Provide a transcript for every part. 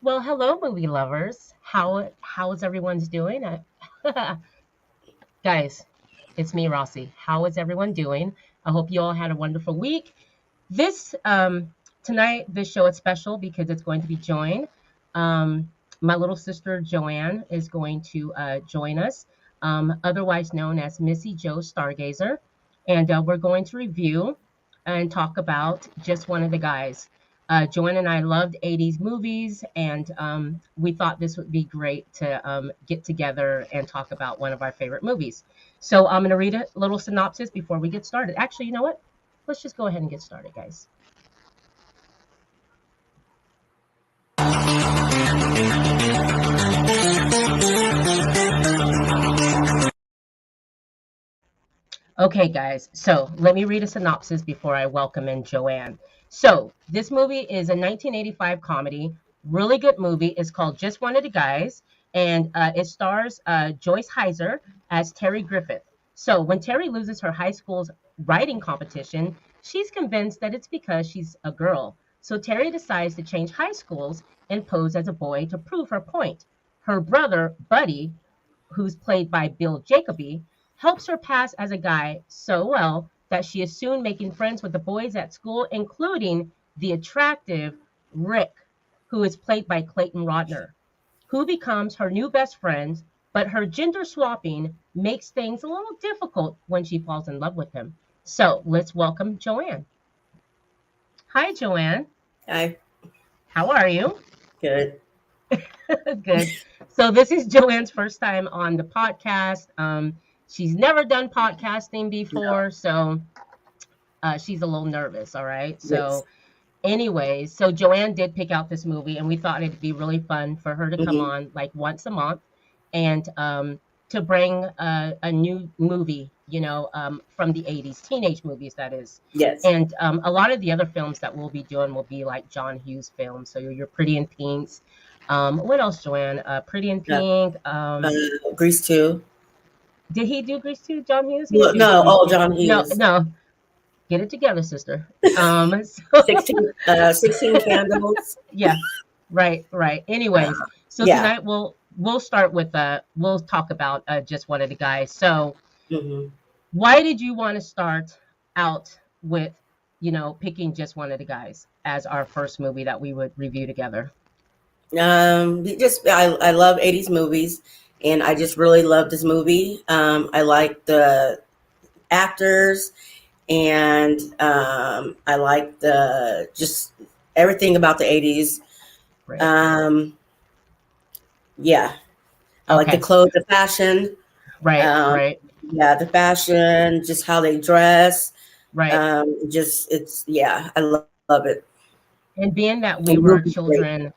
Well, hello, movie lovers. How is everyone's doing? Guys, it's me, Rossie. How is everyone doing? I hope you all had a wonderful week. This tonight, this show is special because it's going to be joined. My little sister Joanne is going to join us, otherwise known as Missyjo Stargazer, and we're going to review and talk about just one of the guys. Joanne and I loved 80s movies, and we thought this would be great to get together and talk about one of our favorite movies. So I'm going to read a little synopsis before we get started. Actually, you know what? Let's just go ahead and get started, guys. Okay, guys, so let me read a synopsis before I welcome in Joanne. So, this movie is a 1985 comedy, really good movie. It's called Just One of the Guys, and it stars Joyce Heiser as Terry Griffith. So, when Terry loses her high school's writing competition, she's convinced that it's because she's a girl. So, Terry decides to change high schools and pose as a boy to prove her point. Her brother, Buddy, who's played by Bill Jacoby, helps her pass as a guy so well that she is soon making friends with the boys at school, including the attractive Rick, who is played by Clayton Rodner, who becomes her new best friend, but her gender swapping makes things a little difficult when she falls in love with him. So let's welcome Joanne. Hi, Joanne. Hi, How are you? good. Good. So this is Joanne's first time on the podcast. She's never done podcasting No, before, so she's a little nervous. All right. yes. So, anyways, so Joanne did pick out this movie, and we thought it'd be really fun for her to come Hmm. on like once a month and to bring a new movie, from the 80s, teenage movies, that is. Yes. And a lot of the other films that we'll be doing will be like John Hughes films. So your Pretty in Pinks. What else, Joanne? Pretty in No. Pink. Uh, Grease 2. Did he do Grease too? John Hughes? He No, didn't do no, Grease oh, too. John No, Hughes. no. Get it together, sister. So 16 Candles. yeah, right, right. Anyways, so Yeah. tonight we'll start with we'll talk about just one of the guys. So Hmm. why did you want to start out with picking just one of the guys as our first movie that we would review together? I love 80s movies, and I just really love this movie. I like the actors, and I like the just everything about the 80s. Right. Um, yeah, I like the Okay. clothes, the fashion. Right. Um, Right. yeah, the fashion, just how they dress. Right. Just it's yeah, I love it. And being that And we the were movie's great. children,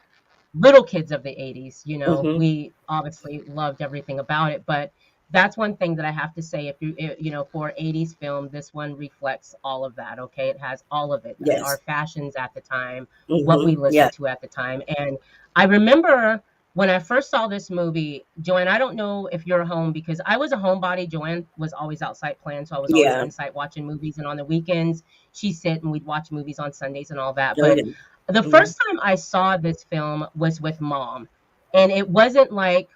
little kids of the 80s, Hmm. we obviously loved everything about it. But that's one thing that I have to say. If for 80s film, this one reflects all of that. Okay. It has all of it, our Yes. fashions at the time, what we Hmm. Yeah. listened to at the time. And I remember when I first saw this movie, Joanne, I don't know if you're home because I was a homebody. Joanne was always outside playing. So I was always Yeah. inside watching movies. And on the weekends, she'd sit and we'd watch movies on Sundays and all that. Oh But yeah. the Hmm. first time I saw this film was with mom. And it wasn't like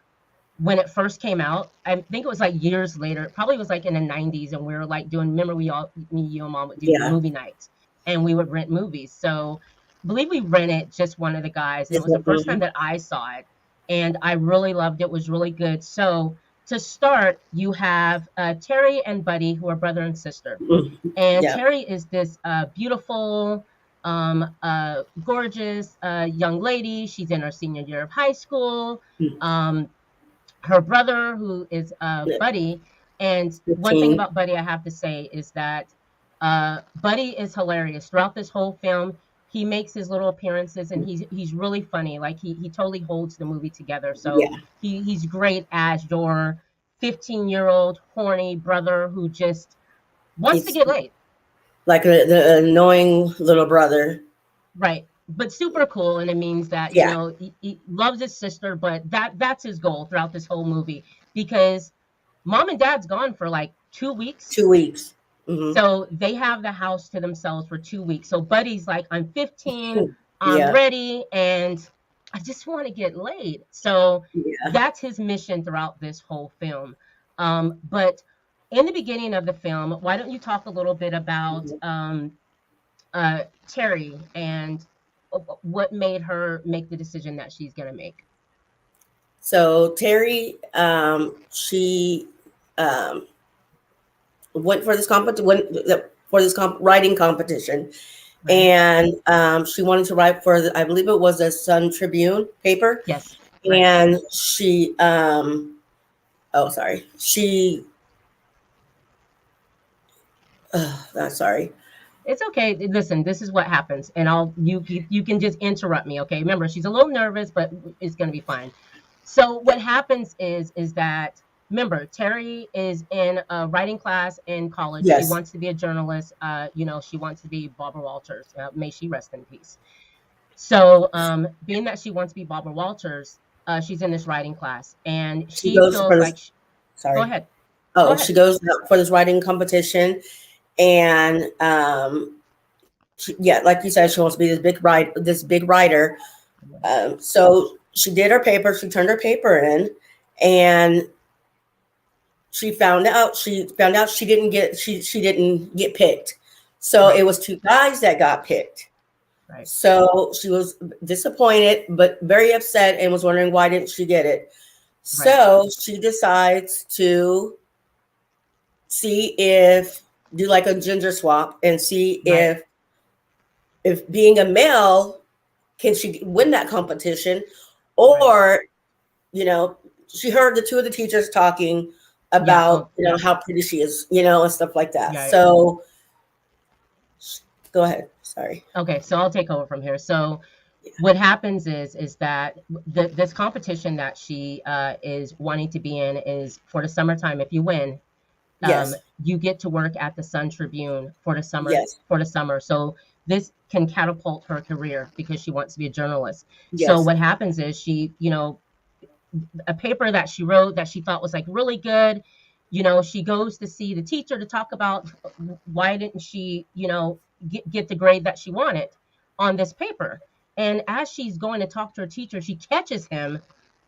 when it first came out. I think it was like years later. It probably was like in the 90s. And we were like doing, remember, me, you, and mom would do Yeah. movie nights and we would rent movies. So I believe we rented just one of the guys. And it Just was the first time mhm. that I saw it. And I really loved it. It was really good. So to start, you have Terry and Buddy, who are brother and sister. Mhm. And Yeah. Terry is this beautiful, gorgeous young lady. She's in her senior year of high school. Um, Her brother, who is Yeah. Buddy. And one thing 15. about Buddy I have to say is that Buddy is hilarious throughout this whole film. He makes his little appearances and he's really funny. Like he totally holds the movie together. So Yeah. he's great as your 15-year-old horny brother who just wants to He's get laid. like the annoying little brother. Right. But super cool, and it means that, Yeah. he loves his sister, but that's his goal throughout this whole movie because mom and dad's gone for like 2 weeks. 2 weeks. Hmm. So they have the house to themselves for 2 weeks. So Buddy's like, I'm 15, I'm Yeah. ready, and I just want to get laid. So Yeah. that's his mission throughout this whole film. But in the beginning of the film, why don't you talk a little bit about Mhm. Terry and what made her make the decision that she's going to make? So Terry, she um, went for this writing competition, Right. and she wanted to write for I believe it was the Sun Tribune paper, Yes. Right. and she oh sorry she sorry. It's okay. Listen, this is what happens, and you can just interrupt me, okay? Remember, she's a little nervous, but it's going to be fine. So what happens is that remember Terry is in a writing class in college. She Yes, wants to be a journalist. She wants to be Barbara Walters. May she rest in peace. So, being that she wants to be Barbara Walters, she's in this writing class, and she she goes for feels this. like go Sorry. ahead, go Oh, she ahead. goes out for this writing competition, and yeah, like you said, she wants to be this big writer. So she did her paper. She turned her paper in, and she found out she didn't get picked. So it Right, was two guys that got picked. right, So she was disappointed, but very upset, and was wondering why didn't she get it. right, So she decides to see if do like a gender swap and see right, if being a male, can she win that competition, right. or you know she heard the two of the teachers talking Yeah. about Oh, yep. how pretty she is, and stuff like that. Yeah. So go ahead, sorry. Okay. So I'll take over from here. So what happens is that this competition that she is wanting to be in is for the summertime. If you win, Yes, you get to work at the Sun Tribune for the summer. yes, For the summer, so this can catapult her career because she wants to be a journalist. So yes. what happens is she, a paper that she wrote that she thought was like really good. She goes to see the teacher to talk about why didn't she, get the grade that she wanted on this paper. And as she's going to talk to her teacher, she catches him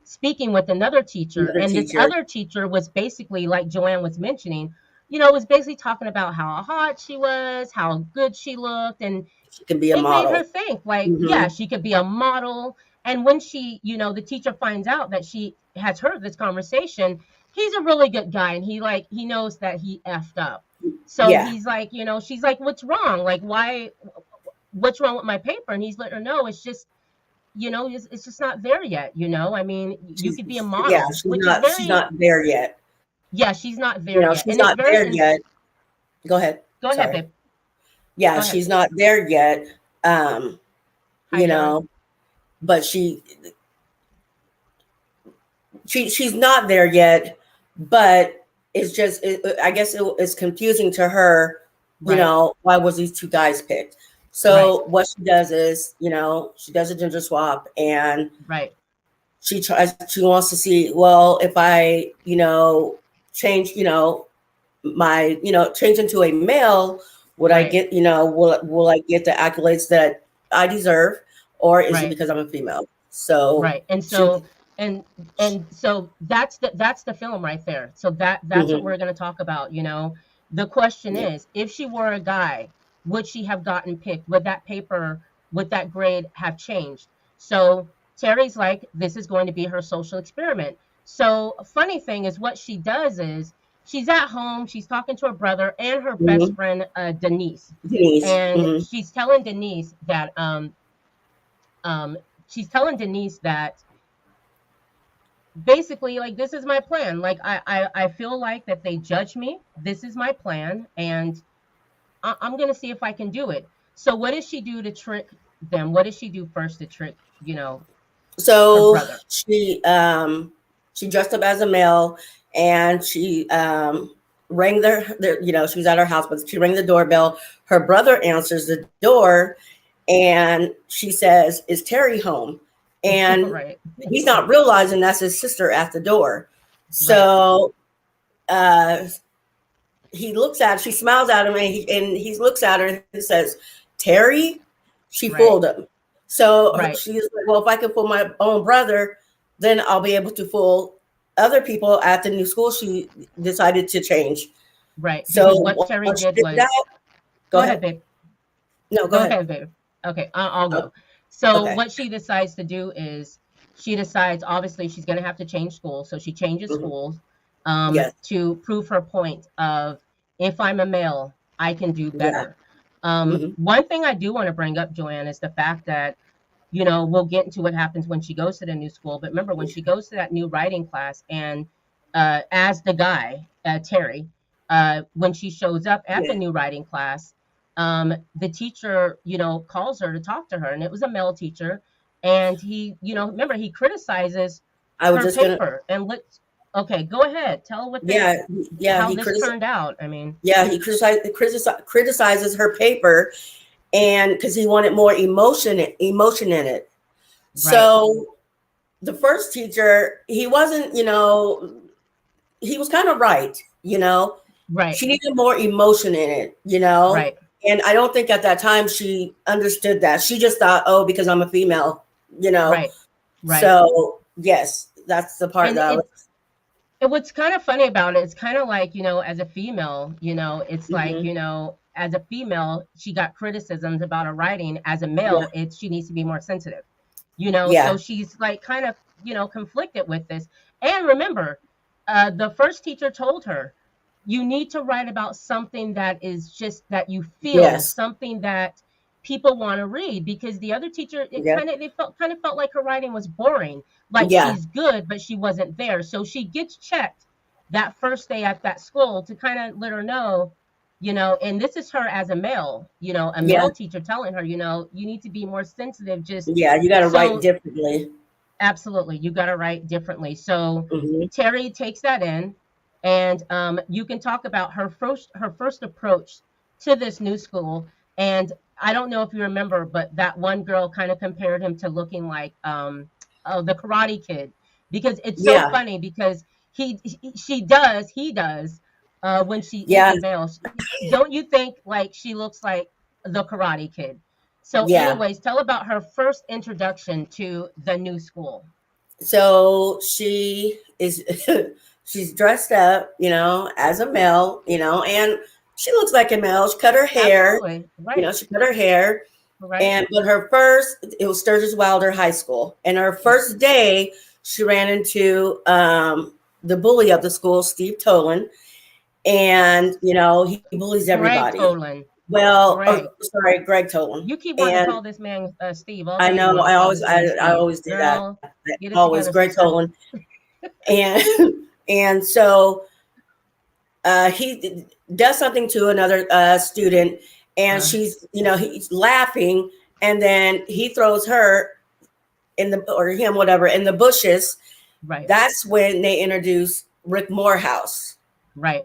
speaking with another teacher. Another And this teacher. other teacher was basically, like Joanne was mentioning, was basically talking about how hot she was, how good she looked. And She can be a it made her model. think like, yeah, Hmm. she could be a model. And when she, the teacher finds out that she has heard this conversation, he's a really good guy, and he knows that he effed up. So Yeah, he's like, she's like, what's wrong? Like, why? What's wrong with my paper? And he's letting her know it's just, it's just not there yet. I mean, you she's could be a yeah, model, she's which is not she's very, not there yet. yeah, she's not there yet, She's and it's not very. there yet. Go ahead. Go ahead, Sorry. babe. Yeah, Go ahead. she's not there yet. Um, Hi, you Aaron. know, but she's not there yet, but it's just I guess it's confusing to her, Right, why was these two guys picked. right, So what she does is, she does a gender swap, and right, she wants to see, well, if I, change, my, change into a male, would I right, get, will I get the accolades that I deserve, or is it right. because I'm a female? So Right. And she, so and so that's the film right there. So that's what mhm, we're going to talk about, The question yeah. is, if she were a guy, would she have gotten picked? Would that paper, would that grade have changed? So Terry's like, this is going to be her social experiment. So a funny thing is what she does is she's at home, she's talking to her brother and her best Mhm. friend Denise. Denise. And Mhm. um she's telling Denise that basically like this is my plan, like I feel like that they judge me, this is my plan, and I'm gonna see if I can do it. So what does she do to trick them? What does she do first to trick her So brother? she dressed up as a male, and she rang she was at her house, but she rang the doorbell. Her brother answers the door, and she says, "Is Terry home?" And Right, he's not realizing that's his sister at the door. right, So uh, he looks at her, she smiles at him, and he looks at her and says, "Terry?" She right, fooled him. So Right. she's like, well, if I can fool my own brother, then I'll be able to fool other people at the new school she decided to change. Right. Because So what Terry once she did did that, was, go go ahead, ahead. babe. No, go Go ahead. ahead, babe. Okay, I'll Oh, go. So okay. what she decides to do is she decides obviously she's going to have to change school, so she changes Hmm. schools Yes. to prove her point of if I'm a male, I can do Yeah. better. Hmm. One thing I do want to bring up, Joanne, is the fact that we'll get into what happens when she goes to the new school. But remember, when she goes to that new writing class, and as the guy, Terry, when she shows up at the Yeah. new writing class, the teacher, calls her to talk to her, and it was a male teacher. And he, remember, he criticizes I was her just gonna. paper. And let's, okay, go ahead, tell Yeah. Yeah. how He this criticized. turned out. I mean, Yeah. He criticizes her paper, and because he wanted more emotion in it. right, So the first teacher, he wasn't. He was kind of right. right, She needed more emotion in it. right, And I don't think at that time she understood that. She just thought, oh, because I'm a female, you know. right, right. So yes, that's the part And that I was. and what's kind of funny about it, it's kind of like, as a female, it's like, Hmm. as a female, she got criticisms about her writing. As a Yeah, male, she needs to be more sensitive, yeah, so she's like kind of, conflicted with this. And remember, the first teacher told her, you need to write about something that is just that you feel, yes, something that people want to read, because the other teacher, yeah, they felt like her writing was boring, like yeah, she's good but she wasn't there. So she gets checked that first day at that school to kind of let her know, and this is her as a male, a yeah, male teacher telling her, you need to be more sensitive, just yeah. You got to write so. differently. Absolutely, you got to write differently. So Hmm. Terry takes that in, and you can talk about her first approach to this new school. And I don't know if you remember, but that one girl kind of compared him to looking like the Karate Kid, because it's so Yeah, funny because he does when she is yeah, a male. Don't you think like she looks like the Karate Kid? So, yeah. anyways, tell about her first introduction to the new school. So she is she's dressed up, as a male, and she looks like a male. She cut her hair, Absolutely. Right. she cut her hair. Right. And but her first, it was Sturgis Wilder High School. And her Yep. first day, she ran into the bully of the school, Steve Tolan. And he bullies Greg everybody. Tolan. Well, Greg. sorry, Greg Tolan. You keep wanting to And call this man Steve all I day. You know want to I call always this man I Steve. always do that. Girl, get it Always together, Greg sister. Tolan. And and so he does something to another student, and Uh, he's laughing, and then he throws her or him, whatever, in the bushes. right. That's when they introduce Rick Morehouse Right.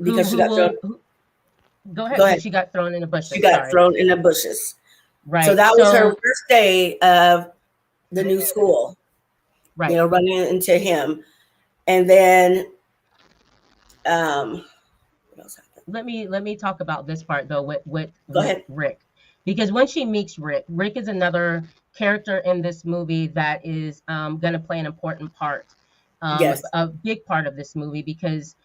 because she got thrown. Go Go ahead. ahead. She got thrown in the She bushes. got Sorry. thrown in the bushes. So Right. that was her So, first day of the new school. right. Running into him, and then what else happened? Let me talk about this part though with Go ahead. Rick, because when she meets Rick is another character in this movie that is going to play an important part, Yes. a big part of this movie, because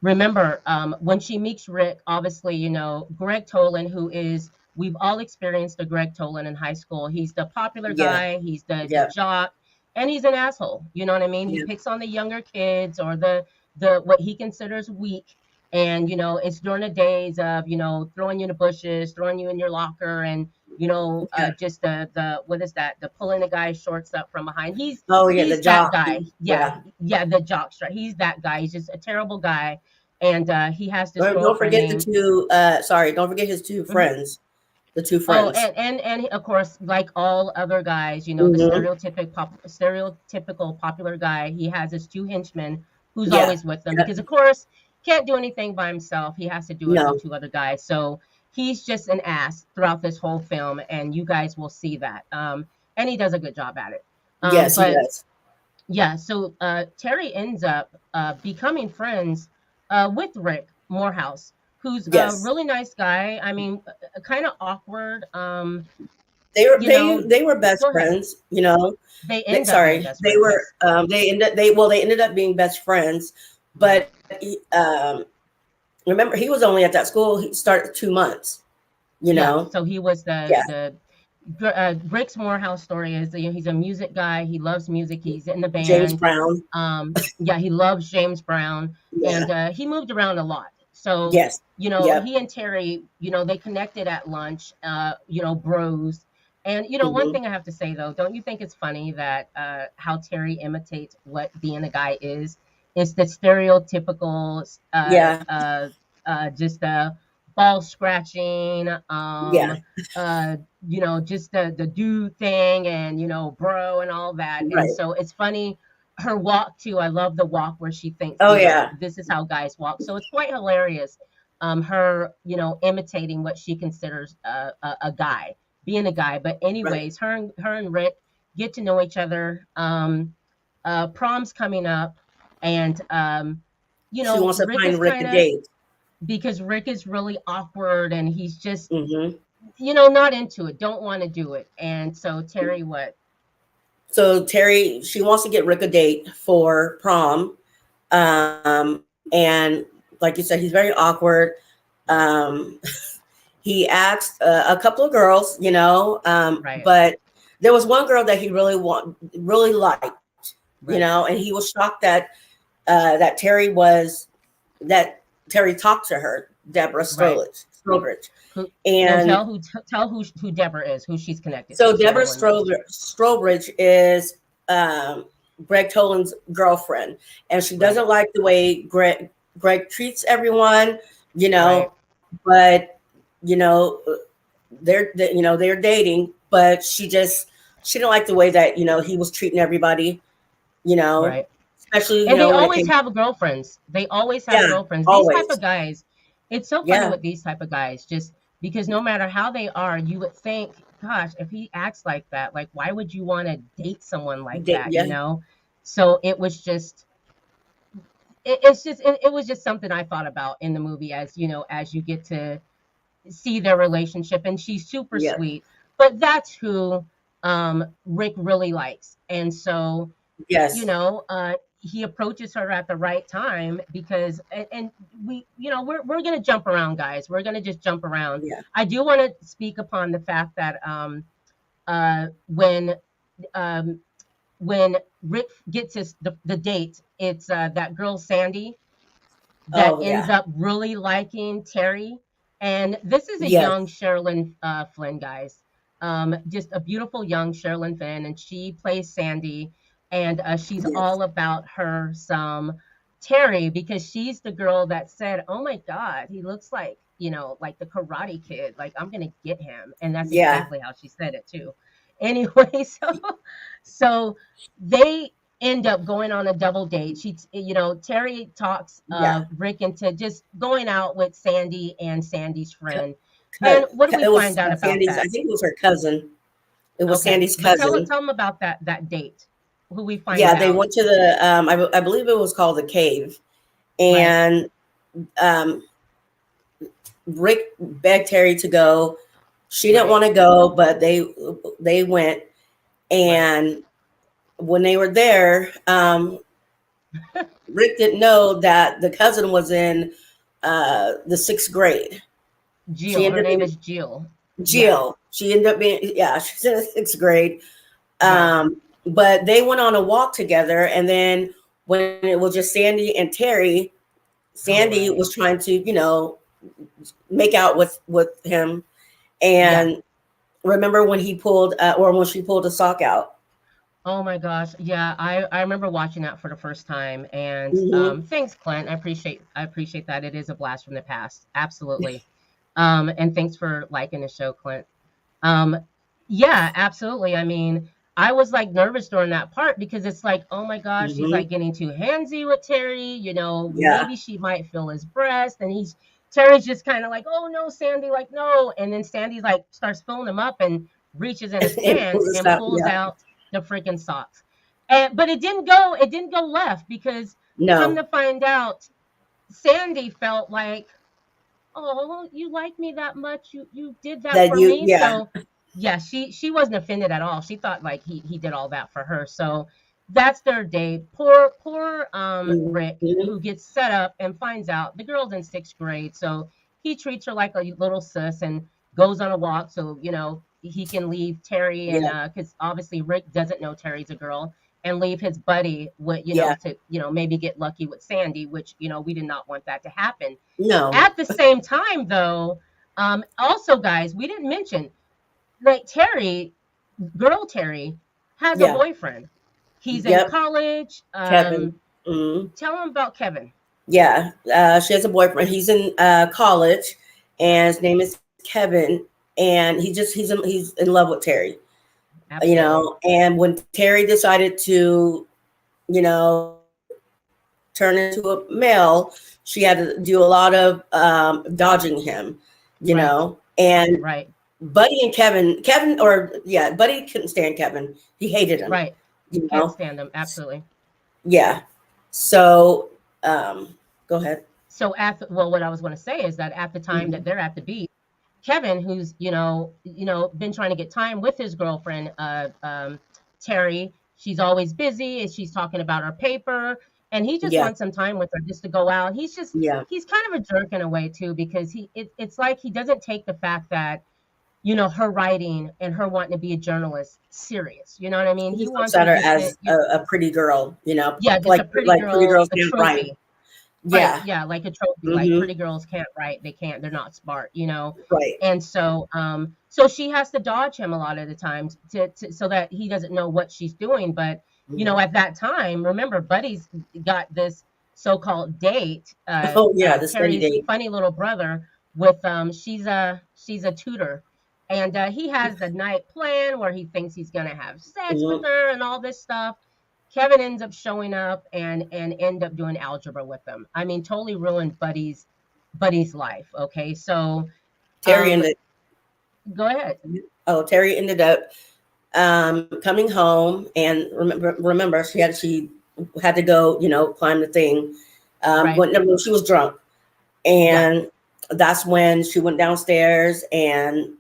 remember, when she meets Rick, obviously, Greg Tolan, who is, we've all experienced the Greg Tolan in high school. He's the popular Yeah. guy, he's the Yeah. jock, and he's an asshole. You know what I mean? He Yeah. picks on the younger kids, or the what he considers weak. And it's during the days of, throwing you in the bushes, throwing you in your locker, and Yeah. just the what is that? The pulling the guy's shorts up from behind. He's Oh yeah, the he's that job. guy. Yeah, Yeah. yeah, the jockster. He's that guy. He's just a terrible guy, and he has this Don't girlfriend forget the named. two. Sorry, don't forget his two Mhm. friends. The two Oh, friends. and of course, like all other guys, the Hmm. stereotypical popular guy. He has his two henchmen who's Yeah. always with them, Yeah. because of course can't do anything by himself. He has to do it with No. two other guys. So he's just an ass throughout this whole film, and you guys will see that. And he does a good job at it. Yes, he But does. yeah, so Terry ends up becoming friends with Rick Morehouse, who's a Yes. really nice guy. I mean, kind of awkward. you know, They were best go ahead. friends, you know. They They, end up being sorry, best they were friends. they ended up being best friends, Right. but remember he was only at that school. He started 2 months, you Yeah. know. So he was Yeah, Rick's Morehouse story is, you know, he's a music guy. He loves music. He's in the James band. Brown. Yeah, he loves James Brown, Yeah. and he moved around a lot. So, Yes. you know, Yep. he and Terry, you know, they connected at lunch. You know, bros. And you know, one Hmm. thing I have to say though, don't you think it's funny that how Terry imitates what being a guy is? It's the stereotypical, Yeah. just ball scratching, Yeah. uh, you know, just the do thing, and you know, bro, and all that. And Right. so it's funny, her walk too. I love the walk where she thinks, Oh you know, yeah. this is how guys walk. So it's quite hilarious. Her, you know, imitating what she considers a guy, being a guy. But Right. anyways, her and Rick get to know each other. Prom's coming up, and you She know, wants to Rick is find Rick kind a of, date. because Rick is really awkward and he's just, Hmm. you know, not into it, don't want to do it. And so Terry, what? So Terry, she wants to get Rick a date for prom, and like you said, he's very awkward. Um, he asked a couple of girls, you know, Right, but there was one girl that he really liked, you know, right. and he was shocked that that that Terry talked to her, Deborah Right. Strobridge, Who? No, and tell who Deborah is, who she's connected so to, so Deborah everyone knows. Strobridge is Greg Toland's girlfriend, and she Right, doesn't like the way Greg treats everyone, you right, know, but you know you know they're dating, but she didn't like the way that you know he was treating everybody, you know, right. especially you And they know when it always came. have girlfriends. They always have Yeah, girlfriends. These type always. of guys, it's so funny Yeah, with these type of guys, just because no matter how they are, you would think, gosh, if he acts like that, like why would you want to date someone like that, you Yeah, know? So it was just, it's just, it was just something I thought about in the movie, as you know, as you get to see their relationship. And she's super yeah, sweet, but that's who Rick really likes. And so, you yes, know, he approaches her at the right time, because and we, you know, we're gonna jump around, guys. We're gonna just jump around. yeah. I do want to speak upon the fact that uh um when Rick gets the date, it's that girl Sandy that Oh ends yeah, up really liking Terry. And this is a yes, young Sherilyn Flynn, guys. Just a beautiful young Sherilyn Flynn, and she plays Sandy, and she's yes, all about her some Terry, because she's the girl that said, "Oh my God, he looks like, you know, like the Karate Kid. Like I'm gonna get him," and that's yeah, exactly how she said it too. Anyway, so they end up going on a double date. You know, Terry talks yeah. Rick into just going out with Sandy and Sandy's friend. And what do we It was find out about Sandy's. I that? think it was her cousin. It was Okay, Sandy's but cousin. tell them about that date. Who we find Yeah, they out, went to the. I believe it was called the cave, right? and um, Rick begged Terry to go. She didn't Right, want to go, but they went. right. And when they were there, Rick didn't know that the cousin was in the sixth grade. She Jill. Her ended up name being is Jill. Yeah, Jill. She ended up being yeah. She's in the sixth grade. right. But they went on a walk together, and then when it was just Sandy and Terry, Oh, Sandy right. was trying to, you know, make out with him. Yeah. And remember when he pulled, or when she pulled a sock out? Oh my gosh. Yeah, I remember watching that for the first time. And Hmm. thanks, Clint. I appreciate that. It is a blast from the past. Absolutely. And thanks for liking the show, Clint. Um, yeah, absolutely. I mean, I was like nervous during that part, because it's like, oh my gosh, she's Hmm. like getting too handsy with Terry. You know, Yeah. maybe she might feel his breast, and Terry's just kind of like, oh no, Sandy, like no. And then Sandy like starts filling him up and reaches in his It pulled pants this and out. pulls Yeah. out the freaking socks. And but it didn't go left, because come No. to find out, Sandy felt like, oh, you like me that much, you did that That for you. me. Yeah. So yeah, she wasn't offended at all. She thought like he did all that for her. So that's their day. Poor Rick, Mhm. who gets set up and finds out the girl's in sixth grade. So he treats her like a little sis and goes on a walk so he can leave Terry, and Yeah, because obviously Rick doesn't know Terry's a girl, and leave his buddy with yeah. to maybe get lucky with Sandy, which we did not want that to happen. No. At the same time, though, also, guys, we didn't mention, like, girl Terry has a Yeah. boyfriend. He's in Yep. college. Kevin. Mhm. Tell him about Kevin. Yeah. She has a boyfriend. He's in college, and his name is Kevin. And he's in love with Terry. Absolutely. And when Terry decided to, you know, turn into a male, she had to do a lot of dodging him, Right. and Right. Buddy and Buddy couldn't stand Kevin. He hated him, Right. you Can't know. stand him. Absolutely. Yeah. So, go ahead. So well, what I was going to say is that at the time Mhm. that they're at the beach, Kevin, who's been trying to get time with his girlfriend, Terry. She's always busy, and she's talking about her paper, and he just Yeah. wants some time with her just to go out. Yeah. He's kind of a jerk in a way too, because it's like he doesn't take the fact that her writing and her wanting to be a journalist serious. You know what I mean? He He just looks wants at her her just to, as a pretty girl, yeah, just a like pretty pretty girl, girls a can't write. trophy. Right, Yeah. yeah, like a trophy, like Hmm. pretty girls can't write, they can't, they're not smart. Right. And so she has to dodge him a lot of the times so that he doesn't know what she's doing. But Mhm. at that time, remember, Buddy's got this so-called date, Oh yeah, the study Terry's date. funny little brother with she's a tutor, and he has the night plan where he thinks he's gonna have sex with Hmm. her and all this stuff. Kevin ends up showing up and end up doing algebra with them. I mean, totally ruined Buddy's life. Okay, so Terry um, ended. go ahead. Oh, Terry ended up coming home, and remember she had to go, climb the thing. Right. When no, she was drunk, Yeah. and that's when she went downstairs and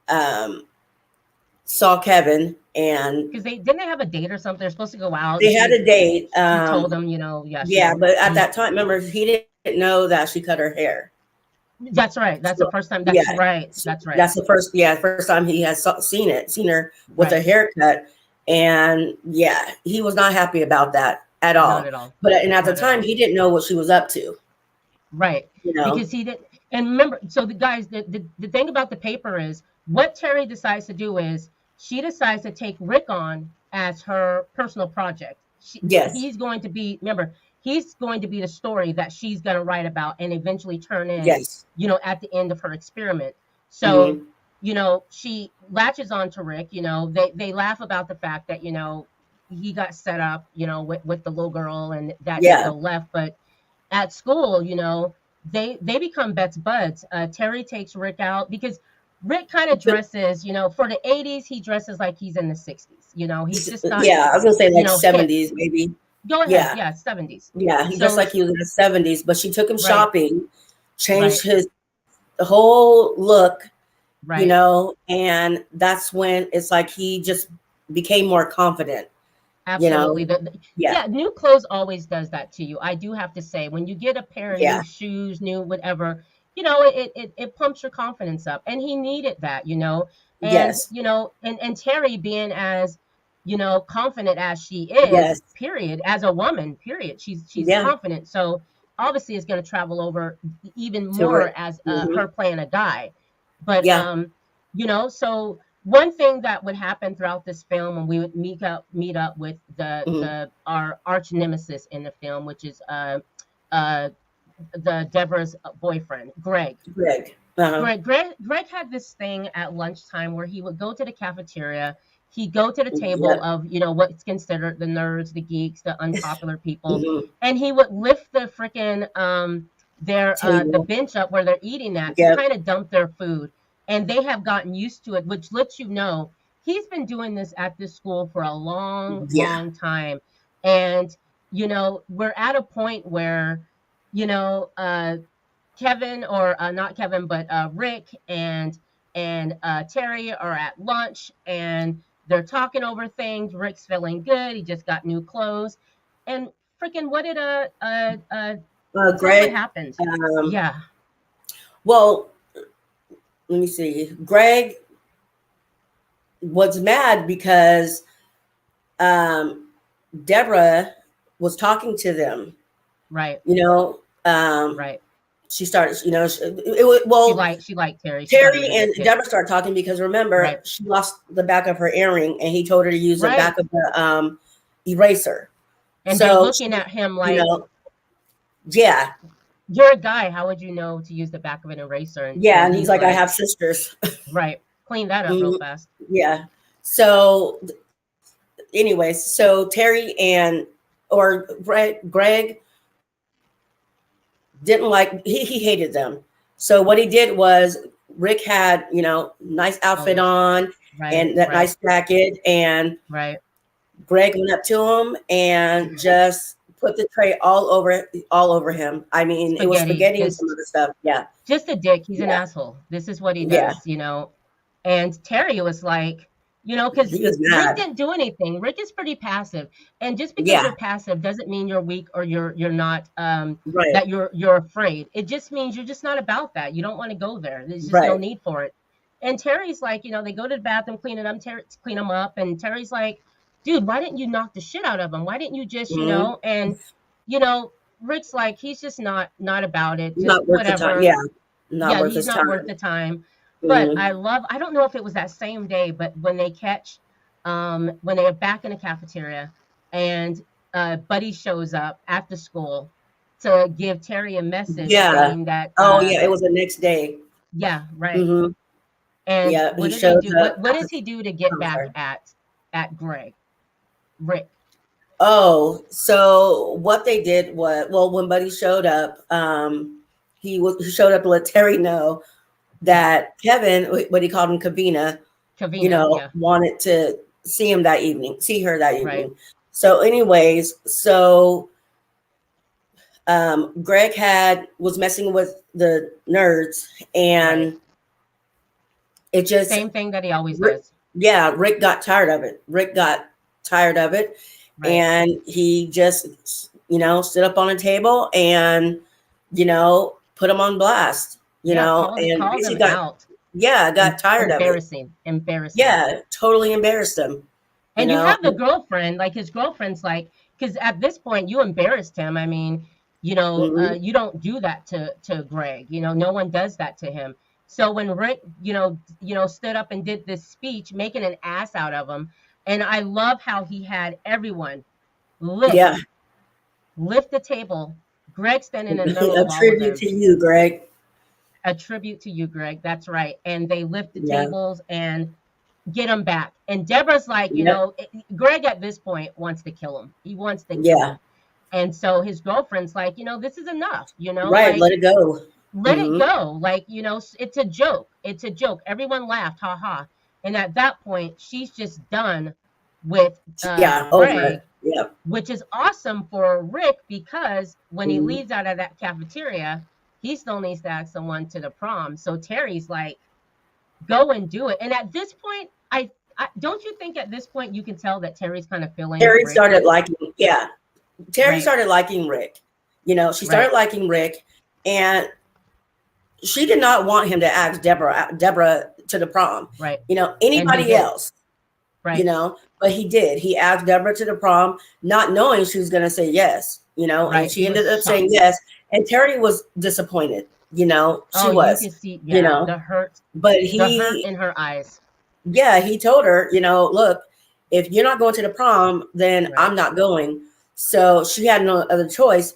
um, saw Kevin, and Because they have a date or something. They're supposed to go out, and they had a date. she told them, yeah, Yeah, but at he, that time, remember, he didn't know that she cut her hair. that's right. That's the So, first time. That's yeah, right. That's right. that's first time he has seen her with a Right. haircut, and yeah, he was not happy about that at Not all. at all. But and at the Not at time, all. he didn't know what she was up to. Right. You know. Because he did. And remember, so the guys, the thing about the paper is what Terry decides to do is she decides to take Rick on as her personal project. Yes. He's going to be, remember, he's going to be the story that she's going to write about and eventually turn in, Yes. at the end of her experiment. So, Hmm. she latches on to Rick. They laugh about the fact that, he got set up, with the little girl, and that didn't Yeah. go left. But at school, they become best buds. Terry takes Rick out because Rick kind of dresses, for the 80s, he dresses like he's in the 60s. He's just not, Yeah, I was gonna say like hip. 70s, maybe. Go ahead. Yeah. Yeah, 70s. Yeah, he dressed So, like he was in the 70s, but she took him right, shopping, changed right, his whole look, right. and that's when it's like he just became more confident, you Absolutely. know. Yeah, Yeah, new clothes always does that to you. I do have to say, when you get a pair of new yeah, shoes, new whatever, it pumps your confidence up. And he needed that, And, yes, and Terry being as, confident as she is, yes, period, as a woman, period. She's yeah, confident. So obviously it's going to travel over even to more Rick. as Hmm. her playing a guy. But Yeah, so one thing that would happen throughout this film when we would meet up with hmm, the our arch nemesis in the film, which is uh the Deborah's boyfriend, Greg. Greg. Greg had this thing at lunchtime where he would go to the cafeteria. He'd go to the table Yep. of, what's considered the nerds, the geeks, the unpopular people, Hmm. and he would lift the freaking the Table. bench up where they're eating at to Yep. kind of dump their food. And they have gotten used to it, which lets you know he's been doing this at this school for a long, Yeah. long time. And we're at a point where, you know, uh Kevin, or not Kevin, but Rick and Terry are at lunch, and they're talking over things. Rick's feeling good. He just got new clothes, and freaking, what did tell them what Greg, happened? um, Yeah, well, let me see. Greg was mad because um, Deborah was talking to them. right, You know, right. she started. You know, well, She liked Terry. She thought he was Terry a and good kid. Deborah started talking because remember Right, she lost the back of her earring, and he told her to use the right. back of the eraser. And they're So looking at him you like, know, yeah, "You're a guy. How would you know to use the back of an eraser?" yeah, And and he's he's like, I like, have sisters. "Right, clean that up real Mhm, fast." yeah. So, anyways, so Terry and or Greg didn't like he hated them. So what he did was Rick had nice Oh, outfit those. on Right, and that right, nice jacket, and right. Greg went up to him and just put the tray all over him. I mean, it was Spaghetti, spaghetti and some other stuff. Yeah, just a dick. He's an yeah, asshole. This is what he yeah. does, you know. And Terry was like, because He was Rick mad. didn't do anything. Rick is pretty passive, and just because Yeah, you're passive doesn't mean you're weak or you're not right, that you're afraid. It just means you're just not about that. You don't want to go there. There's just no right. need for it. And Terry's like, they go to the bathroom, clean them up, and Terry's like, dude, why didn't you knock the shit out of him? Why didn't you just, Hmm. and you know, Rick's like, he's just not about it. Just Not worth the time. whatever. Yeah, not Yeah, worth he's his not worth time. the time. But Hmm. I don't know if it was that same day, but when they catch, when they're back in the cafeteria and Buddy shows up after school to give Terry a message Yeah. saying that, Oh, yeah. It was the next day. yeah, right. Hmm. And Yeah, he what did he shows do? up. What does he do to get I'm back sorry. at Greg? Rick. Oh, so what they did was, well, when Buddy showed up, he showed up to let Terry know that Kevin, what he called him, Kavina, Kavina, yeah, wanted to see her that right, evening. So, anyways, Greg was messing with the nerds, right. and it just, Same thing that he always Rick, does. yeah, Rick got tired of it. Rick got tired of it, Right. and he just, stood up on a table and, put him on blast, Yeah, and called basically him got, out. yeah, got tired of it. Embarrassing. Yeah, totally embarrassed him, you And you know. have the girlfriend, like his girlfriend's like, because at this point you embarrassed him. I mean, Hmm. you don't do that to Greg. No one does that to him. So when Rick, stood up and did this speech, making an ass out of him, and I love how he had everyone Yeah, lift the table. Greg standing in the middle a of all of tribute them. to you, Greg. A tribute to you, Greg. That's right. And they lift the Yeah, tables and get him back. And Deborah's like, yep, Greg at this point wants to kill him. He wants to kill yeah, him. And so his girlfriend's like, this is enough, right. like Let it go. let it Hmm. go. Like, it's a joke. It's a joke. Everyone laughed, ha ha. And at that point, she's just done with Yeah, over Greg, it. Yeah. which is awesome for Rick because when he Hmm. leaves out of that cafeteria, he still needs to ask someone to the prom. So Terry's like, go and do it. And at this point, I don't you think at this point you can tell that Terry's kind of feeling Terry Rick? started liking, yeah, Terry Right, started liking Rick. She right, started liking Rick, and she did not want him to ask Deborah to the prom. right. And he Anybody did. else, Right, but he did. He asked Deborah to the prom, not knowing she was going to say yes, and right. she He was ended up saying shocked. yes. And Terry was disappointed, she Oh, you was, can see, you yeah, know, but the hurt he, in her eyes. yeah, he told her, look, if you're not going to the prom, then Right, I'm not going. So she had no other choice.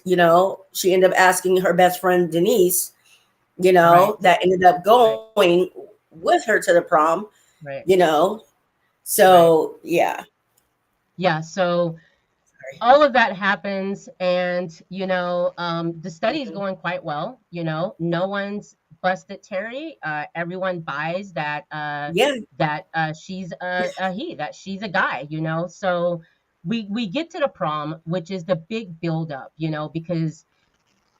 She ended up asking her best friend Denise, right, that ended up right, going with her to the prom, right, you know. right. So yeah. Yeah. So Sorry. all of that happens, and the study is Mhm. going quite well. No one's busted Terry. Everyone buys that Yeah, she's a he, that she's a guy. So we get to the prom, which is the big buildup. Because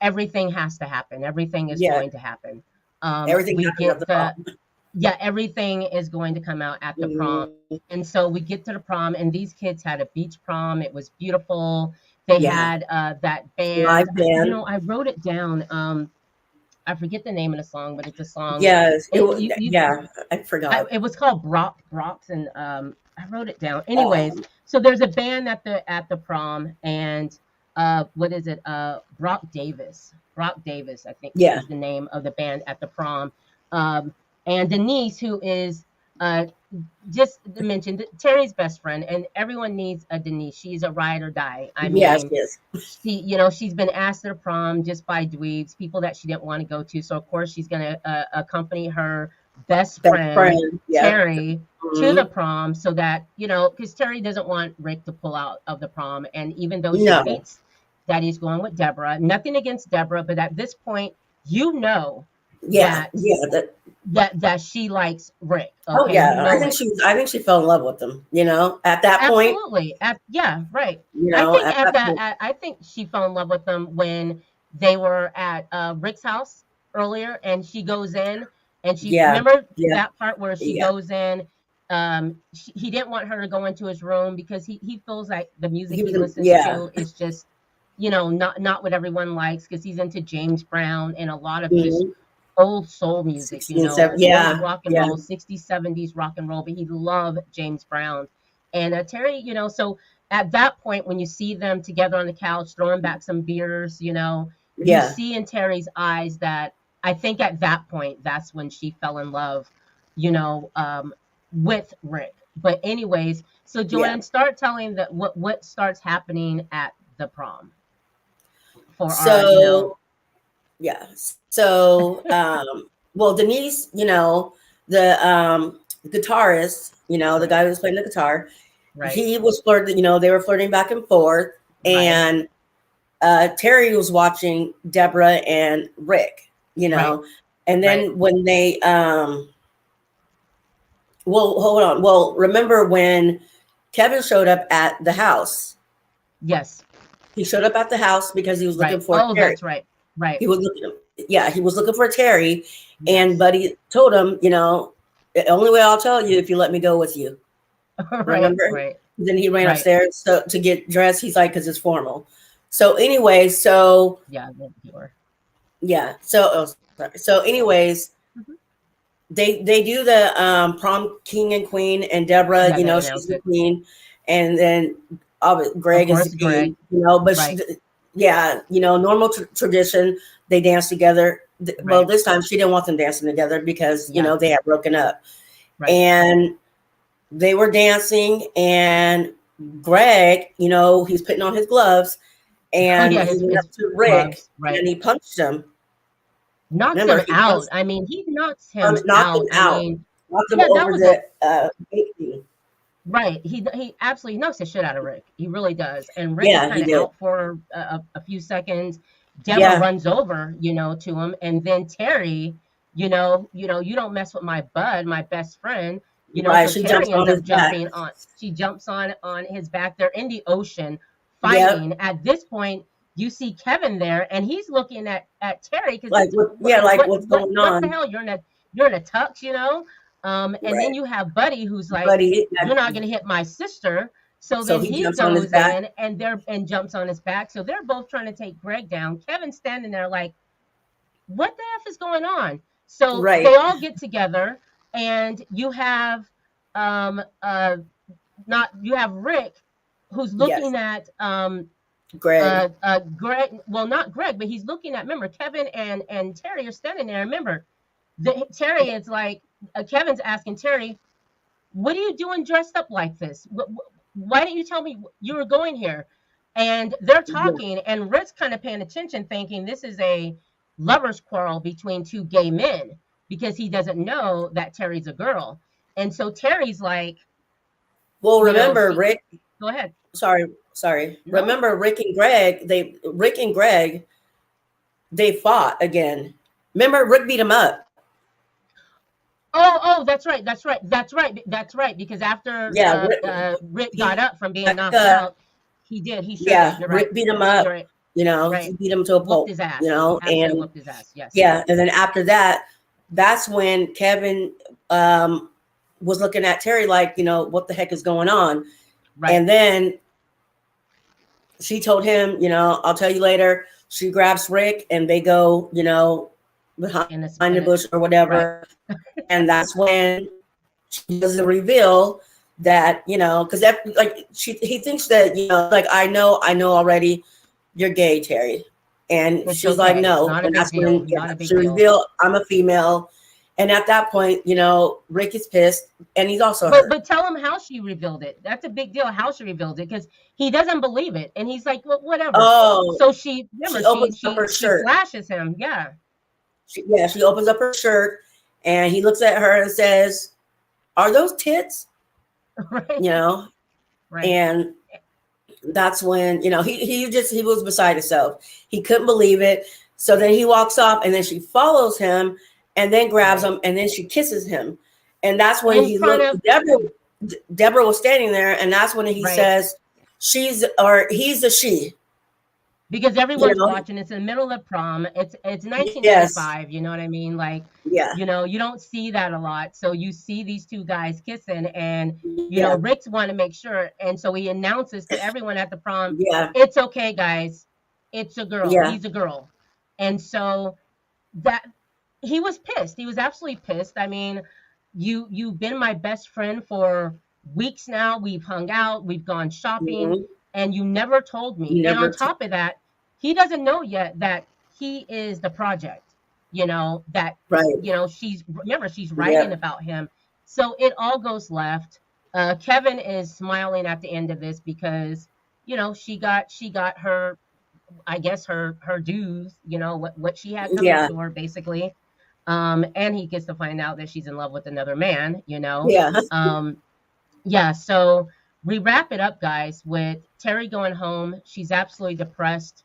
everything has to happen. Everything is yeah. going to happen. Everything We happened at get the the prom. yeah, everything is going to come out at the prom. Mhm. And so we get to the prom, and these kids had a beach prom. It was beautiful. They Yeah, had that band. live band. I wrote it down. I forget the name of the song, but it's a song. Yes, it It, was. Yeah, I forgot. it was called Brock's, and I wrote it down. Anyways, Um, so there's a band at the prom, and what is it? Brock Davis, I think yeah, is the name of the band at the prom. Um, and Denise, who is uh just to mention Terry's best friend, and everyone needs a Denise. She's a ride or die. I yes, mean, yes. she's been asked to the prom just by dweebs, people that she didn't want to go to. So of course she's going to accompany her best Best friend friend. Yep. Terry to the Hmm. prom, so that because Terry doesn't want Rick to pull out of the prom, and even though she No. hates that he's going with Deborah, nothing against Deborah, but at this point, you know Yeah, that yeah. That. she likes Rick. Oh Okay, you yeah. I know think it. she. I think she fell in love with him. At that point. Absolutely. Yeah, right. At that point. I think she fell in love with them when they were at Rick's house earlier, and she goes in, and she Yeah. remember Yeah. that part where she Yeah. goes in. He didn't want her to go into his room because he feels like the music He was. he listens Yeah. to is just not what everyone likes, because he's into James Brown and a lot of just Hmm. old soul music, 16, 7. old Yeah. rock and Yeah. roll, 60s, 70s rock and roll, but he loved James Brown. And Terry, so at that point, when you see them together on the couch, throwing back some beers, you Yeah. see in Terry's eyes that I think at that point, that's when she fell in love, you know, um, with Rick. But anyways, so Yeah. Joanne, start telling that what starts happening at the prom for our, So yeah. So well, Denise, the guitarist, the right, guy who was playing the guitar, right, he was flirting. They were flirting back and forth, right, and Terry was watching Deborah and Rick. right, And right. then when they well, hold on. Well, remember when Kevin showed up at the house? Yes. He showed up at the house because he was looking Right. for Oh, Terry. that's right. Right. He was looking, yeah, he was looking for Terry, and Yes. Buddy told him, the only way I'll tell you if you let me go with you. Right. Remember? Right. Then he ran Right. upstairs to get dressed. He's like, because it's formal. So anyway, Yeah. You were. yeah, sorry. So anyways, Mhm. they do the prom king and queen, and Deborah, Yeah, they she's announced the it. queen, and then Of Greg is the course, Greg. king, but Right. yeah, normal tradition, they dance together. Well, Right. this time she didn't want them dancing together because Yeah. they had broken up, Right. and they were dancing, and Greg, he's putting on his gloves, Oh, and yeah. he went His up to Rick gloves. Right. and he punched him. Knocks him Remember, he out. punched I mean, he knocks him knocked him out. I out, mean, knocked him yeah, that over was a the gate thing. right. He absolutely knocks the shit out of Rick. He really does. And Rick is Yeah, kind he of did. out for a few seconds. Deborah Yeah, runs over, to him, and then Terry, you don't mess with my bud, my best friend. right. So She jumps Terry ends on his up back. jumping on. She jumps on his back. They're in the ocean Yep. fighting. At this point, you see Kevin there, and he's looking at Terry because Like what? Yeah, like what's going what the on? hell? You're in a tux. And then Right, you have Buddy who's like, buddy. you're not going to hit my sister. So So then he he jumps on his goes back. in and jumps on his back. So they're both trying to take Greg down. Kevin's standing there like, what the F is going on? So Right. they all get together, and you have not you have Rick who's Yes. looking at Greg. Greg, well, not Greg, but he's looking at, remember, Kevin and Terry are standing there. Remember, Terry is like, Kevin's asking Terry, what are you doing dressed up like this? Why didn't you tell me you were going here? And they're Yeah. talking, and Rick's kind of paying attention, thinking this is a lover's quarrel between two gay men, because he doesn't know that Terry's a girl. And so Terry's like, Well, remember she, Rick. go ahead. Sorry. No. Remember Rick and Greg. They fought again. Remember, Rick beat him up. Oh, that's right. That's right. Because after Yeah. Rick got He up from being like, knocked out, he did. He should have. yeah, You're right. Rick beat him up. You're right. He Right. beat him to a Whooped pulp. his ass. Absolutely And whooped his ass. Yes. yeah, and then after that, that's when Kevin um, was looking at Terry like, what the heck is going on? Right. And then she told him, I'll tell you later. She grabs Rick and they go, behind the In a bush or right. whatever. And that's when she does the reveal that, because that like he thinks that, like I know already you're gay, Terry. And It's she's like, okay. no. Not a And big that's deal. when, Not a she big deal. revealed I'm a female. And at that point, Rick is pissed and he's also hurt. But tell him how she revealed it. That's a big deal how she revealed it because he doesn't believe it, and he's like, well, whatever. Oh, So she she remember opens up her she shirt. flashes him. Yeah. She opens up her shirt and he looks at her and says, "Are those tits?" Right. You know, Right. and that's when he was beside himself. He couldn't believe it. So then he walks off, and then she follows him, and then grabs Right. him, and then she kisses him, and that's when In he front looked. of Deborah was standing there, and that's when he right. says, "She's or he's a she." Because You everyone's know, watching. It's in the middle of prom. It's yes, 1985. You know what I mean? Like, yeah, you don't see that a lot. So you see these two guys kissing, and yeah, Rick's want to make sure, and so he announces to everyone at the prom, yeah, "It's okay, guys. It's a girl. yeah, He's a girl." And so that he was pissed. He was absolutely pissed. I mean, you've been my best friend for weeks now. We've hung out, we've gone shopping, hmm and you never told me. you And on never, top of that, he doesn't know yet that he is the project. That right, she's yeah, writing about him. So it all goes left. Kevin is smiling at the end of this because she got her, I guess, her dues, what she had coming yeah, to her basically. And he gets to find out that she's in love with another man. yeah, Um, yeah, so we wrap it up, guys, with Terry going home. She's absolutely depressed.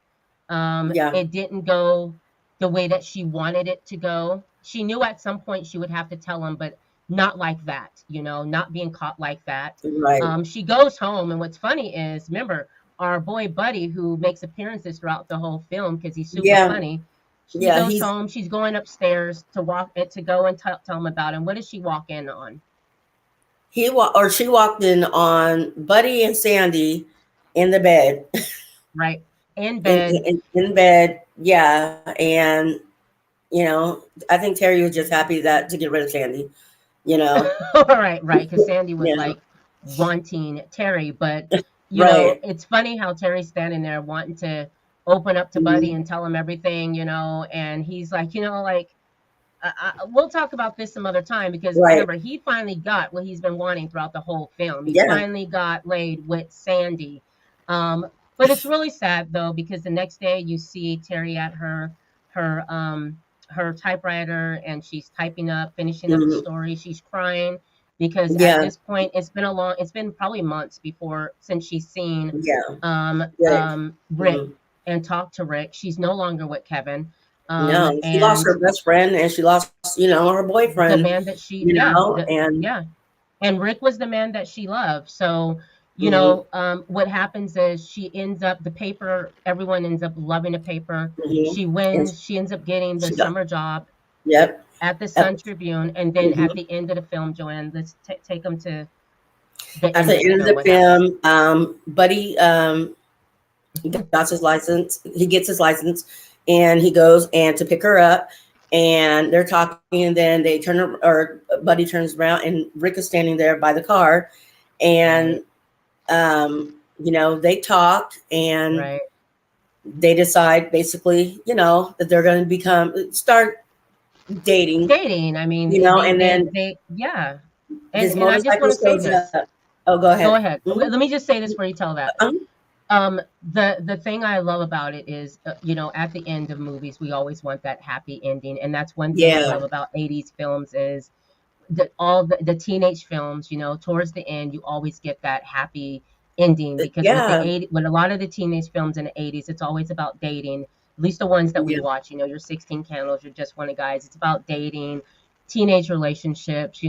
yeah, It didn't go the way that she wanted it to go. She knew at some point she would have to tell him, but not like that, not being caught like that. right, She goes home, and what's funny is, remember, our boy Buddy, who makes appearances throughout the whole film because he's super yeah, funny. She yeah. goes home. She's going upstairs to go and tell him about him. What does she walk in on? She walked in on Buddy and Sandy in the bed, Right. In bed. in bed, yeah, and I think Terry was just happy that to get rid of Sandy, you know, Right, right. Because Sandy was yeah, like wanting Terry, but right, it's funny how Terry's standing there wanting to open up to Buddy hmm and tell him everything, and he's like, like, we'll talk about this some other time because right, remember, he finally got what he's been wanting throughout the whole film. He yeah, finally got laid with Sandy. But it's really sad though because the next day you see Terry at her her typewriter and she's typing up, finishing up the hmm story. She's crying because at yeah, this point it's been probably months before since she's seen yeah, right, Rick hmm and talked to Rick. She's no longer with Kevin. no, she lost And her best friend and she lost, her the boyfriend, man that and yeah, and Rick was the man that she loved. So hmm what happens is the paper, everyone ends up loving the paper. hmm She and wins. She ends up getting the she got, summer job yep, at the yep. Sun Tribune. And then hmm at the end of the film, Joanne, let's take them to the At end the of the end of film. the What happens? film, Buddy got his license. He gets his license, and he goes and to pick her up, and they're talking, and then they or Buddy turns around, and Rick is standing there by the car, and Right, they talk, and right. they decide basically, that they're going to start dating, Dating. I mean, and then yeah. his And I just motorcycle want to say shows this. up. Oh, go Go ahead. ahead. Mhm. Let me just say this before you tell that. Um, The thing I love about it is, at the end of movies, we always want that happy ending, and that's one thing I yeah, love about '80s films is that all the teenage films, towards the end, you always get that happy ending because yeah, with a lot of the teenage films in the '80s, it's always about dating. At least the ones that we yeah, watch, your 16 Candles, your Just Wanted Guys. It's about dating, teenage relationships,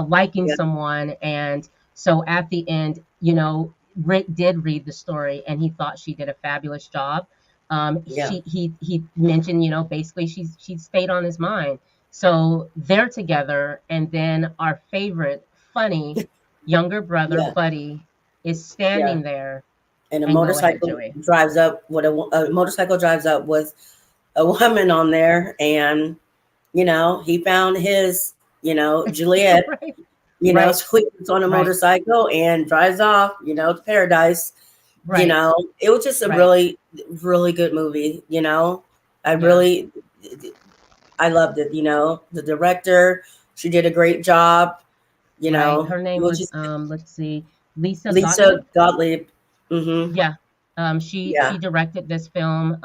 liking yeah, someone, and so at the end, Rick did read the story and he thought she did a fabulous job. yeah, He mentioned, basically she stayed on his mind. So they're together, and then our favorite funny younger brother, Yeah, Buddy, is yeah. standing there. And And go ahead, Joey. a motorcycle drives up with a woman on there, and he found his Juliet. Right, So he gets on a right, motorcycle and drives off, to paradise. right, It was just a right. really, really good movie. I Yeah, really, I loved it. The director, she did a great job. right. Her It name was was just let's see, Lisa Lisa Gottlieb. Gottlieb. Mm-hmm. Yeah. She Yeah. directed this film.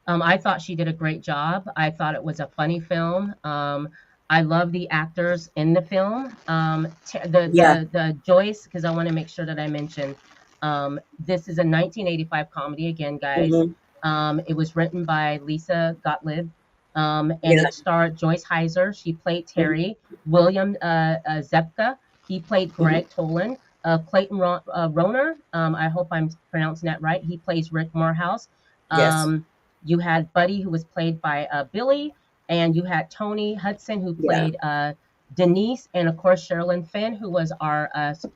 I thought she did a great job. I thought it was a funny film. I love the actors in the film. Yeah. The Joyce, because I want to make sure that I mention. This is a 1985 comedy again, guys. Mm-hmm. It was written by Lisa Gottlieb, and Yeah. it starred Joyce Heiser. She played Mm-hmm. Terry. William Zepka. He played Mm-hmm. Greg Tolan. Clayton Roner. I hope I'm pronouncing that right. He plays Rick Morehouse. Yes. Um, you had Buddy, who was played by Billy, and you had Tony Hudson, who Yeah. played Denise, and of course Sherilyn Fenn, who was our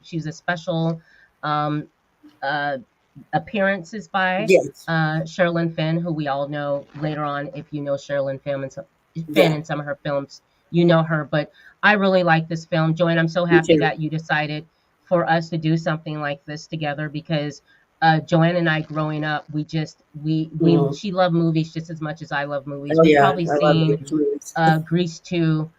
she was a special um, uh, appearances by Yes. Sherilyn Fenn, who we all know later on. If you know Sherilyn Fenn and Fenn Yeah. in some of her films, you know her. But I really like this film, Joanne. I'm so Me happy too. that you decided for us to do something like this together because Joanne and I, growing up, we just we Mm. she loved movies just as much as I love movies. Oh We yeah, probably I love seen English movies. Grease 2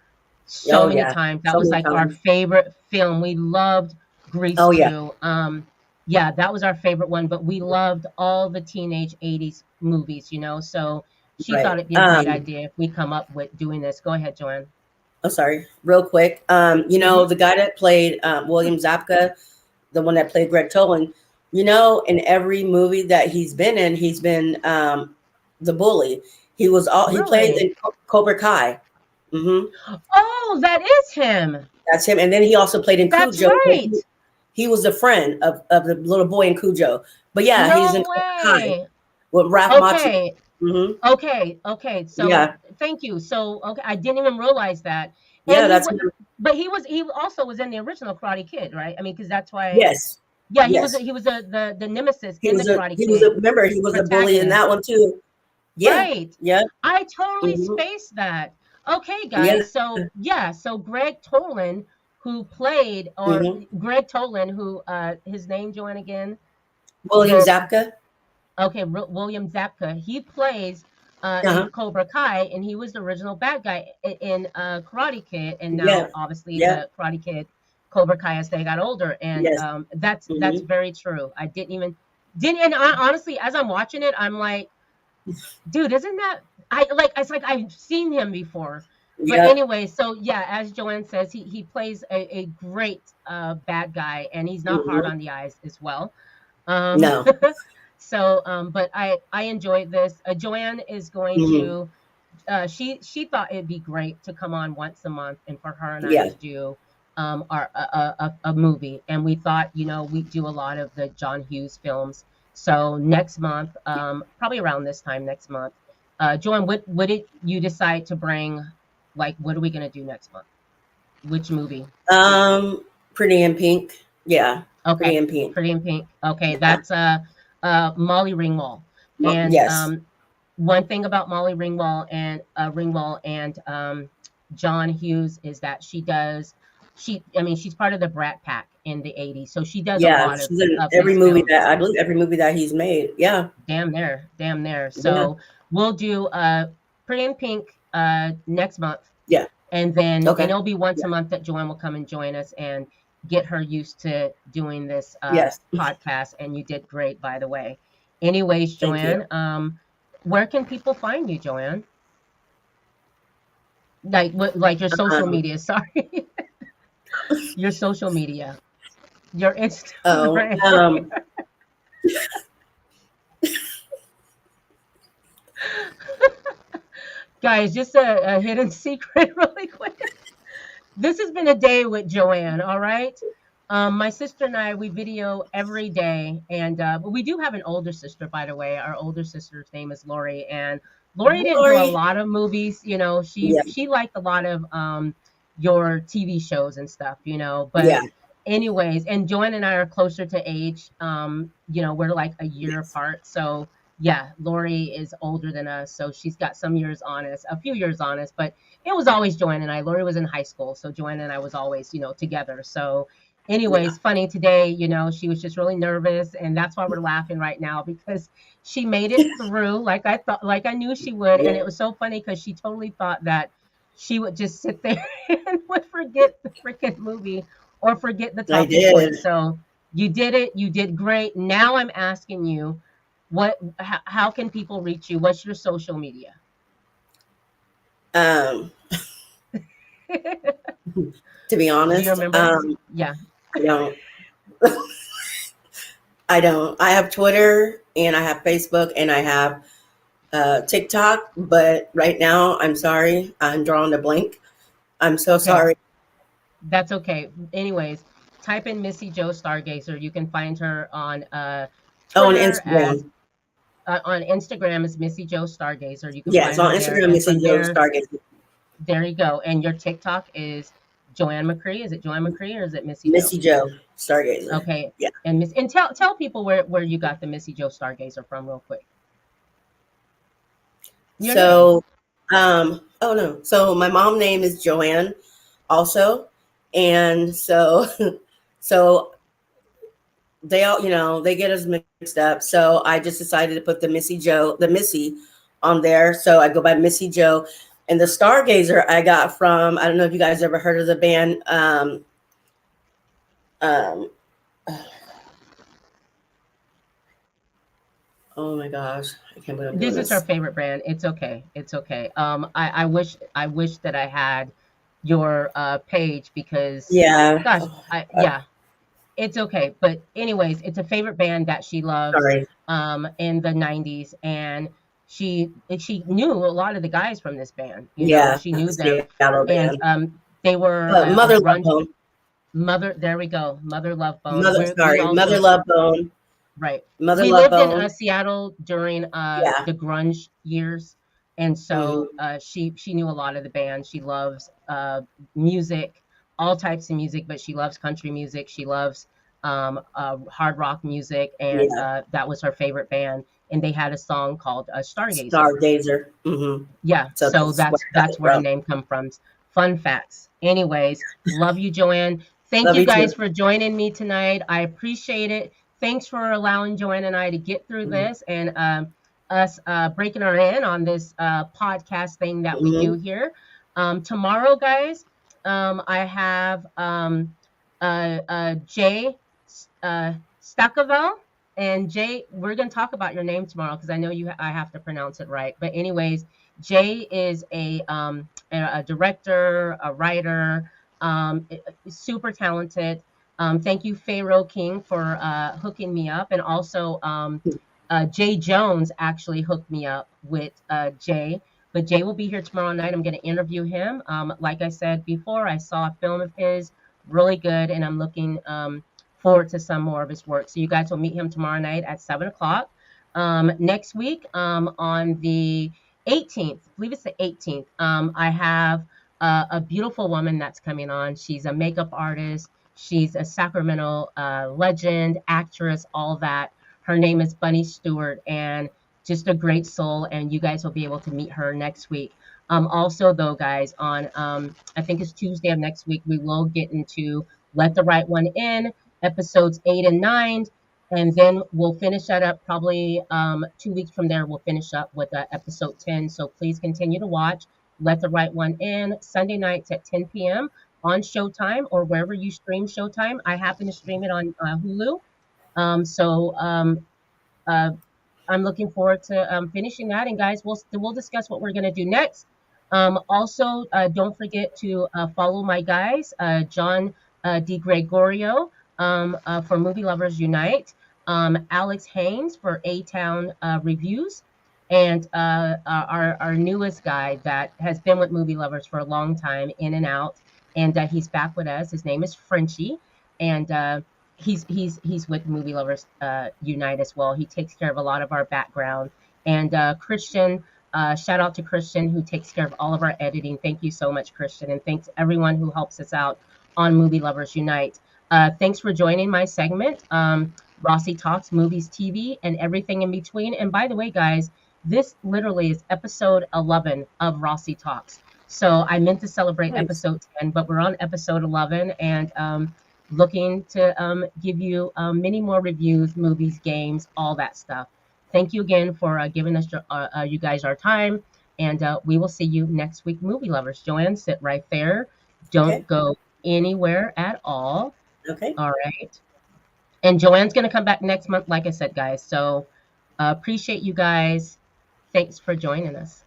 so Oh many yeah, times. That so was many like our times. favorite film. We loved Grease Oh yeah. 2. Yeah, that was our favorite one, but we loved all the teenage 80s movies, So she thought Right. it'd be a great idea if we come up with doing this. Go ahead, Joanne. I'm sorry. Real quick. Hmm. The guy that played William Zapka, the one that played Greg Tolan. In every movie that he's been in, he's been the bully. He played Really? in Cobra Kai. Hmm. Oh, that is him. That's him. And then he also played in That's Cujo. But right. he was a friend of the little boy in Cujo. But yeah, he's in No Cobra Kai way. with Ralph Macchio. Okay. Hmm. Okay. So Yeah. thank you. So okay, I didn't even realize that. And Yeah, that's him. but he also was in the original Karate Kid, right? I mean, because that's why. Yes. Yeah, Yes. he was the nemesis in the Karate He was Kid, a remember he was a bully in protagonist. that one too. Yeah. Right. Yeah. I totally Hmm. spaced that. Okay, Yeah. guys. So yeah, so Greg Tolan, who played, or Hmm. Greg Tolan, who his name, Joanne, again, William the Zapka. okay, William Zapka. He plays in Uh-huh. Cobra Kai, and he was the original bad guy in Karate Kid, and now Yeah. obviously Yeah. the Karate Kid, Cobra Kai as they got older, and Yes. that's Hmm. very true. I didn't, and honestly, as I'm watching it, I'm like, dude, isn't that I like? It's like I've seen him before. But Yeah. anyway, so yeah, as Joanne says, he plays a great bad guy, and he's not hard Hmm. on the eyes as well. Um, No. so, but I enjoyed this. Joanne is going Hmm. to. She thought it'd be great to come on once a month and for her and I Yeah. to do our a movie. And we thought, we do a lot of the John Hughes films. So next month, probably around this time next month, Joanne, what did you decide to bring? Like, what are we gonna do next month? Which movie? Um. Pretty in Pink. Yeah. Pretty Okay, in Pink. Pretty in Pink. Okay, Yeah. that's Molly Ringwald. And Yes. one thing about Molly Ringwald and John Hughes is that I mean, she's part of the Brat Pack in the 80s. So she does a Yeah. lot She's in of every his movie that films. I believe every movie that he's made. Yeah. Damn there. Yeah. So we'll do Pretty in Pink next month. Yeah. And Okay. it'll be once Yeah. a month that Joanne will come and join us and get her used to doing this Yes. podcast. And you did great, by the way. Anyways, Thank you. Joanne, where can people find you, Joanne? Like your social Um, media? Sorry, your social media, your oh. Instagram. Guys, just a hidden secret, really quick. This has been a day with Joanne, all right? My sister and I, we video every day. And but we do have an older sister, by the way. Our older sister's name is Lori. And Lori didn't do a Lori. lot of movies, you know. She Yeah, she liked a lot of your TV shows and stuff, you know. yeah, But anyways, and Joanne and I are closer to age. You know, we're like a year yes, apart. So yeah, Lori is older than us, so she's got some years on us, a few years on us. But it was always Joanne and I. Lori was in high school, so Joanne and I was always, you know, together. So yeah, anyways, funny today, you know, she was just really nervous, and that's why we're laughing right now because she made it through like I thought, like I knew she would. And yeah. it was so funny because she totally thought that she would just sit there and would forget the freaking movie or forget the I talking did. points. So you did it. You did great. Now I'm asking you, how can people reach you? What's your social media? Um, to be Do you honest, remember? Yeah. I don't. I don't. I have Twitter and I have Facebook and I have TikTok, but right now, I'm sorry, I'm drawing a blank. I'm so Okay. sorry. That's okay. Anyways, type in Missyjo Stargazer. You can find her on Oh, on Twitter as Instagram. on Instagram is Missyjo Stargazer. You can Yes, find on her there, Instagram, and Missy from Joe there, Stargate. there you go. And your TikTok is Joanne McCree. Is it Joanne McCree or is it Missy Joe? Missy Joe Stargazer. Okay. Yeah. And tell people where you got the Missyjo Stargazer from, real quick. Your name. So, oh no. So my mom name is Joanne also. And so, so they all, they get us mixed up. So I just decided to put the Missy on there. So I go by Missy Joe. And the Stargazer I got from, I don't know if you guys ever heard of the band, um, oh my gosh, I can't believe I'm doing This is her this. favorite brand. It's okay. It's okay. I wish that I had your page because Yeah. gosh, Oh, I yeah, it's okay. But anyways, it's a favorite band that she loves sorry. in the 90s, and she knew a lot of the guys from this band, you know. Yeah, She knew them, Seattle and band. they were But a Mother Love grunge Bone. mother. There we go. Mother Love Bone. We Mother also Love Bone. right. Mother We Love lived in Bone. Seattle during Yeah. the grunge years, and so Hmm. she knew a lot of the band. She loves music, all types of music, but she loves country music. She loves hard rock music, and Yeah. that was her favorite band. And they had a song called Stargazer. Stargazer. Hmm. Yeah, So so that's where I got that's it where the from. name come from. Fun facts. Anyways, love you, Joanne. Thank Love you you too. guys for joining me tonight. I appreciate it. Thanks for allowing Joanne and I to get through this and us breaking our in on this podcast thing that we do Hmm. here. Tomorrow, guys, I have Jay Staccavel. And Jay, we're going to talk about your name tomorrow because I know I have to pronounce it right. But anyways, Jay is a director, a writer, super talented. Thank you, Pharaoh King, for hooking me up, and also Jay Jones actually hooked me up with Jay. But Jay will be here tomorrow night. I'm going to interview him. Like I said before, I saw a film of his, really good, and I'm looking forward to some more of his work. So you guys will meet him tomorrow night at 7 o'clock. Next week, on the 18th, I believe it's the 18th, I have a beautiful woman that's coming on. She's a makeup artist. She's a Sacramento legend, actress, all that. Her name is Bunny Stewart, and just a great soul. And you guys will be able to meet her next week. Also, though, guys, on I think it's Tuesday of next week, we will get into Let the Right One In, episodes 8 and 9, and then we'll finish that up probably 2 weeks from there. We'll finish up with episode 10. So please continue to watch Let the Right One In, Sunday nights at 10 p.m. on Showtime or wherever you stream Showtime. I happen to stream it on Hulu. So I'm looking forward to finishing that. And guys, we'll discuss what we're gonna do next. Also, don't forget to follow my guys, John DiGregorio for Movie Lovers Unite, Alex Haynes for A Town Reviews, and our newest guy that has been with Movie Lovers for a long time, in and out, and he's back with us. His name is Frenchie, and he's with Movie Lovers Unite as well. He takes care of a lot of our background. And Christian Shout out to Christian, who takes care of all of our editing. Thank you so much, Christian. And thanks everyone who helps us out on Movie Lovers Unite. Thanks for joining my segment, Rossie Talks, Movies, TV, and everything in between. And by the way, guys, this literally is episode 11 of Rossie Talks. So I meant to celebrate Nice. episode 10, but we're on episode 11 and looking to give you many more reviews, movies, games, all that stuff. Thank you again for giving us you guys our time, and we will see you next week, movie lovers. Joanne, sit right there. Okay. Don't go anywhere at all. Okay. All right. And Joanne's going to come back next month, like I said, guys. So appreciate you guys. Thanks for joining us.